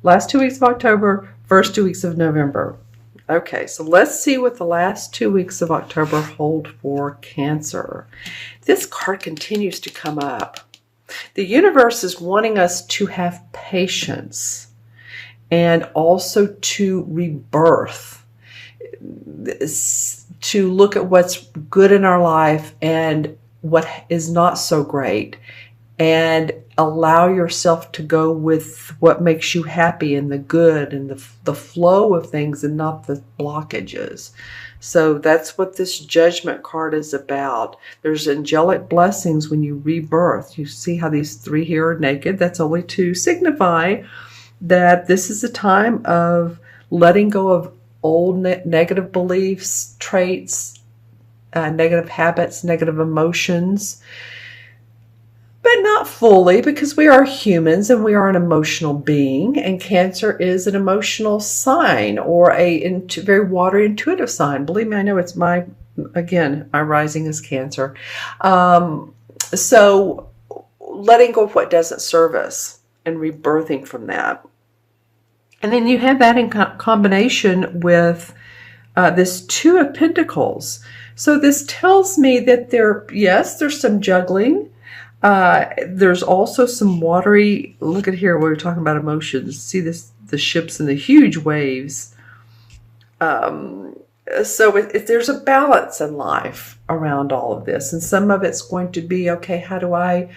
Last 2 weeks of October, first 2 weeks of November. Okay, so let's see what the last 2 weeks of October hold for Cancer. This card continues to come up. The universe is wanting us to have patience and also to rebirth, to look at what's good in our life and what is not so great, and allow yourself to go with what makes you happy and the good and the flow of things and not the blockages. So that's what this Judgment card is about. There's angelic blessings when you rebirth. You see how these three here are naked? That's only to signify that this is a time of letting go of old negative beliefs, traits, negative habits, negative emotions. But not fully, because we are humans and we are an emotional being, and Cancer is an emotional sign, or a very watery intuitive sign. Believe me, I know it's my rising is Cancer. So letting go of what doesn't serve us and rebirthing from that. And then you have that in combination with this Two of Pentacles. So this tells me that there's some juggling. There's also some watery, look at here, we're talking about emotions. See the ships and the huge waves. So there's a balance in life around all of this. And some of it's going to be, okay, how do I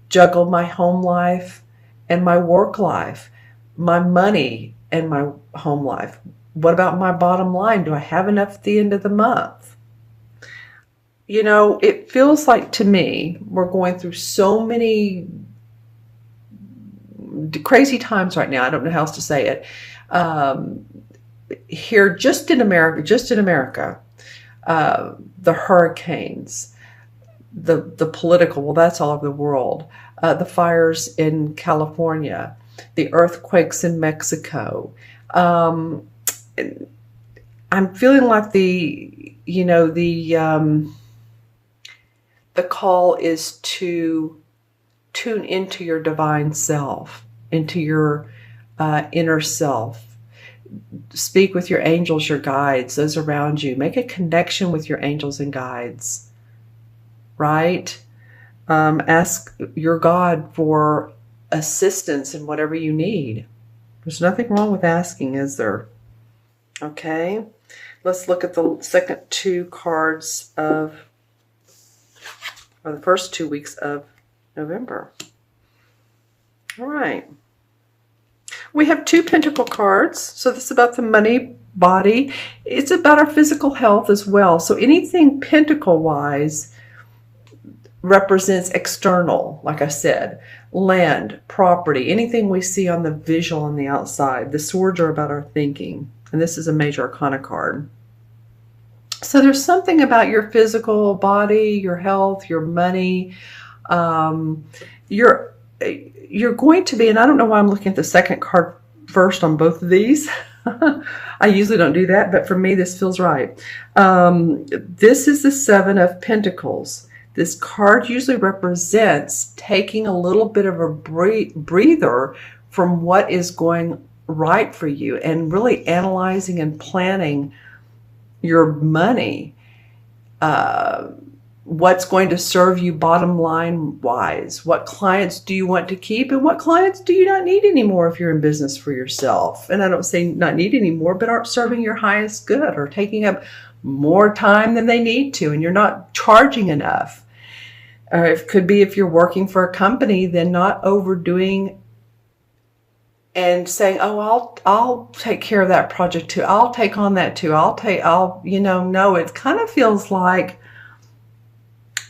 juggle my home life and my work life, my money and my home life? What about my bottom line? Do I have enough at the end of the month? You know, it feels like to me, we're going through so many crazy times right now. I don't know how else to say it. Here, just in America, the hurricanes, the political, well, that's all over the world. The fires in California, the earthquakes in Mexico. I'm feeling like the call is to tune into your divine self, into your inner self. Speak with your angels, your guides, those around you. Make a connection with your angels and guides, right? Ask your God for assistance in whatever you need. There's nothing wrong with asking, is there? Okay, let's look at the second two cards or the first 2 weeks of November. All right. We have two Pentacle cards. So this is about the money, body. It's about our physical health as well. So anything Pentacle-wise represents external, like I said, land, property, anything we see on the visual on the outside. The swords are about our thinking. And this is a major arcana card. So there's something about your physical body, your health, your money. You're going to be, and I don't know why I'm looking at the second card first on both of these. I usually don't do that, but for me, this feels right. This is the Seven of Pentacles. This card usually represents taking a little bit of a breather from what is going right for you and really analyzing and planning your money, what's going to serve you bottom line wise. What clients do you want to keep and what clients do you not need anymore if you're in business for yourself? And I don't say not need anymore, but aren't serving your highest good or taking up more time than they need to and you're not charging enough. Or it could be if you're working for a company, then not overdoing and saying, oh, I'll take care of that project too. I'll take on that too. No, it kind of feels like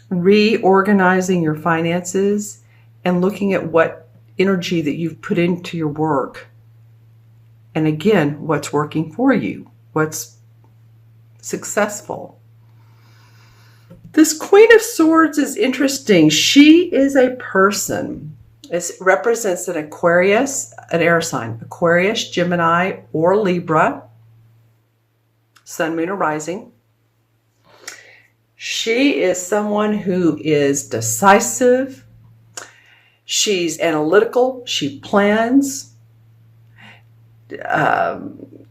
reorganizing your finances and looking at what energy that you've put into your work. And again, what's working for you, what's successful. This Queen of Swords is interesting. She is a person. It represents an Aquarius, an air sign, Aquarius, Gemini, or Libra, Sun, Moon, or Rising. She is someone who is decisive. She's analytical. She plans.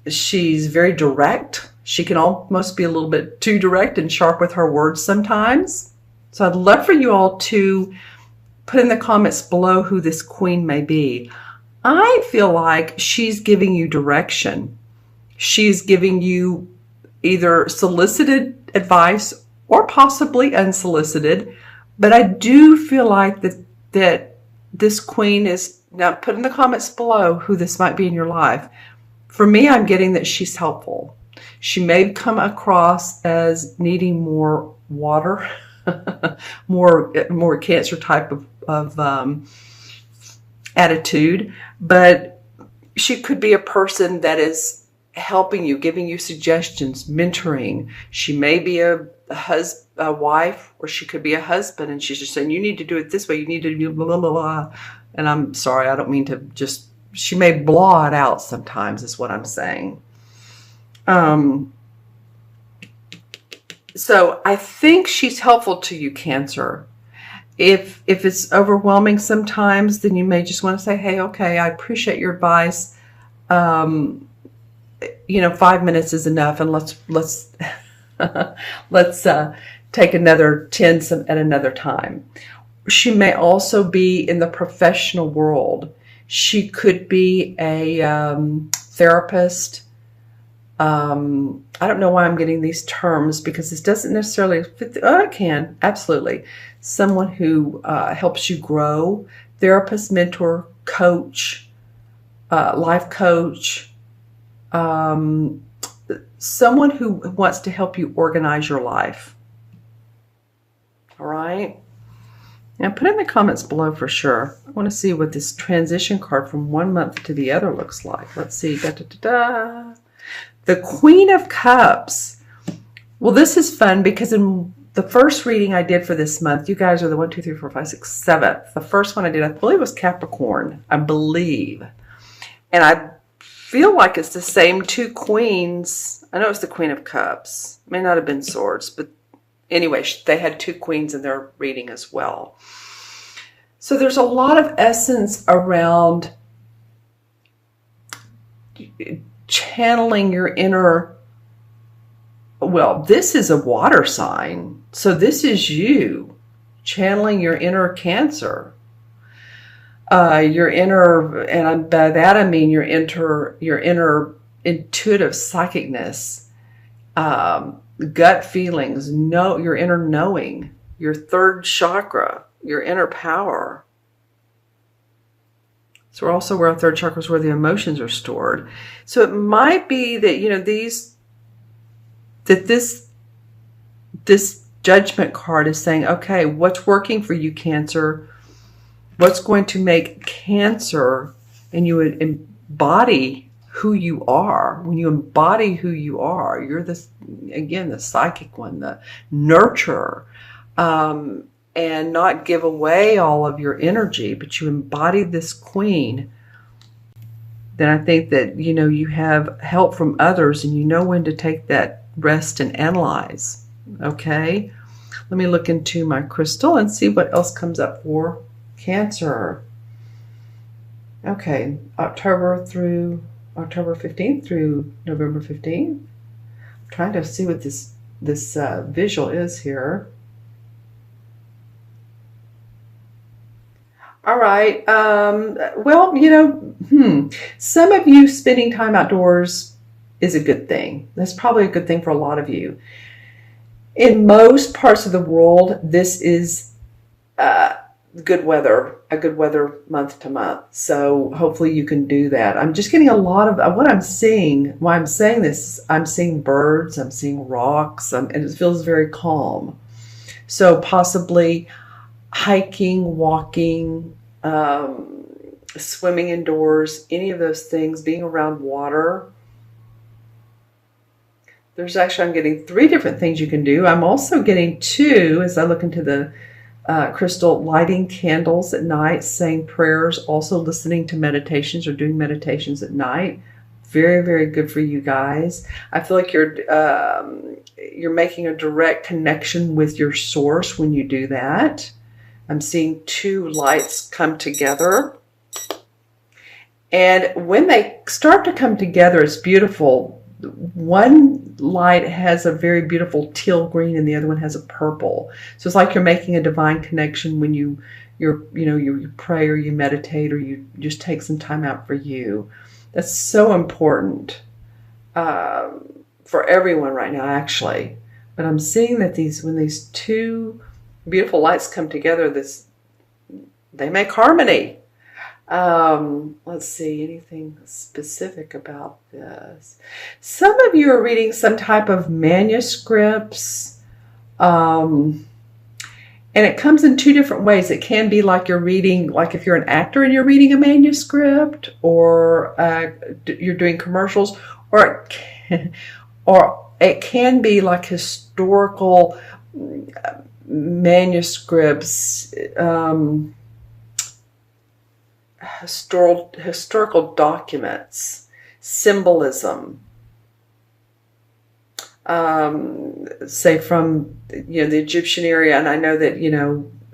She's very direct. She can almost be a little bit too direct and sharp with her words sometimes. So I'd love for you all to put in the comments below who this queen may be. I feel like she's giving you direction. She's giving you either solicited advice or possibly unsolicited. But I do feel like that this queen is, now put in the comments below who this might be in your life. For me, I'm getting that she's helpful. She may come across as needing more water, more Cancer type of attitude, but she could be a person that is helping you, giving you suggestions, mentoring. She may be a wife, or she could be a husband, and she's just saying, you need to do it this way, you need to do blah, blah, blah, blah. And I'm sorry, I don't mean to just, she may blah it out sometimes is what I'm saying. So I think she's helpful to you, Cancer. If it's overwhelming sometimes, then you may just want to say, hey, okay, I appreciate your advice. 5 minutes is enough, and let's let's take another 10 at another time. She may also be in the professional world. She could be a therapist. I don't know why I'm getting these terms, because this doesn't necessarily fit. It can, absolutely. Someone who helps you grow. Therapist, mentor, coach, life coach. Someone who wants to help you organize your life. All right. Now put in the comments below for sure. I want to see what this transition card from one month to the other looks like. Let's see. Da, da, da, da. The Queen of Cups. Well, this is fun because in the first reading I did for this month, you guys are the 1, 2, 3, 4, 5, 6, 7th. The first one I did, I believe, was Capricorn. I believe. And I feel like it's the same two queens. I know it's the Queen of Cups. It may not have been Swords, but anyway, they had two queens in their reading as well. So there's a lot of essence around channeling your inner, well, this is a water sign. So this is you channeling your inner Cancer. Your inner, and by that I mean your inner intuitive psychicness, gut feelings, your inner knowing, your third chakra, your inner power. So we're also where our third chakra is, where the emotions are stored. So it might be that this judgment card is saying, okay, what's working for you, Cancer? What's going to make Cancer, and you would embody who you are. When you embody who you are, you're the psychic one, the nurturer, and not give away all of your energy, but you embody this queen. Then I think that, you have help from others, and you know when to take that rest and analyze. Okay. Let me look into my crystal and see what else comes up for Cancer. Okay. October 15th through November 15th. I'm trying to see what this visual is here. All right. Well, some of you spending time outdoors is a good thing. That's probably a good thing for a lot of you. In most parts of the world, this is good weather, a good weather month to month. So hopefully you can do that. I'm just getting a lot of what I'm seeing. Why I'm saying this, I'm seeing birds, I'm seeing rocks, and it feels very calm. So possibly hiking, walking, swimming indoors, any of those things, being around water. There's actually, I'm getting 3 different things you can do. I'm also getting 2, as I look into the crystal, lighting candles at night, saying prayers, also listening to meditations or doing meditations at night. Very, very good for you guys. I feel like you're making a direct connection with your source when you do that. I'm seeing 2 lights come together. And when they start to come together, it's beautiful. One light has a very beautiful teal green and the other one has a purple. So it's like you're making a divine connection when you pray or you meditate or you just take some time out for you. That's so important for everyone right now, actually. But I'm seeing that when these two beautiful lights come together, they make harmony. Let's see, anything specific about this? Some of you are reading some type of manuscripts, and it comes in two different ways. It can be like you're reading, like if you're an actor and you're reading a manuscript, or you're doing commercials, or it can be like historical manuscripts, historical documents, symbolism, say from the Egyptian area. And I know that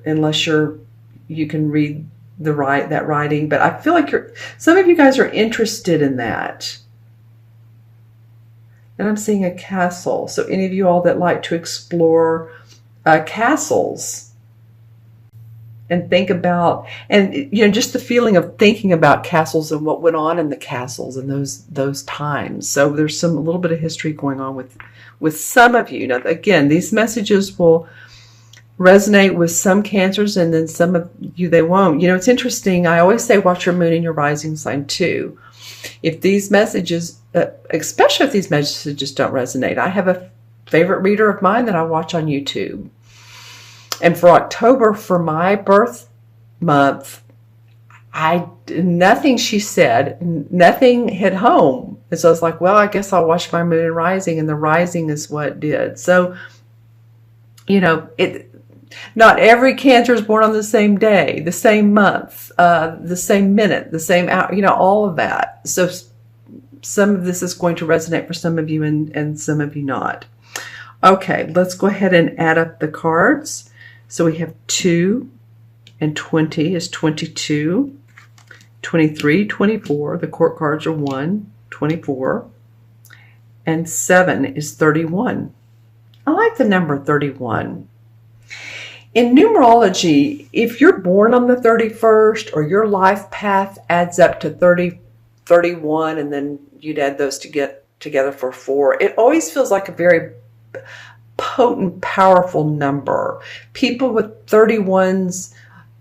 unless you can read that writing, but I feel like some of you guys are interested in that. And I'm seeing a castle. So any of you all that like to explore castles and think about, and just the feeling of thinking about castles and what went on in the castles in those times. So there's a little bit of history going on with some of you. Now, again, these messages will resonate with some Cancers, and then some of you they won't. It's interesting. I always say watch your moon and your rising sign too. If these messages, especially if these messages don't resonate, I have a favorite reader of mine that I watch on YouTube. And for October, for my birth month, nothing she said, nothing hit home. And so I was like, well, I guess I'll watch my moon and rising, and the rising is what did. So, not every Cancer is born on the same day, the same month, the same minute, the same hour, all of that. So some of this is going to resonate for some of you and some of you not. Okay, let's go ahead and add up the cards. So we have 2 and 20 is 22, 23, 24. The court cards are 1, 24, and 7 is 31. I like the number 31. In numerology, if you're born on the 31st or your life path adds up to 30, 31, and then you'd add those to get together for 4, it always feels like a very potent, powerful number. People with 31s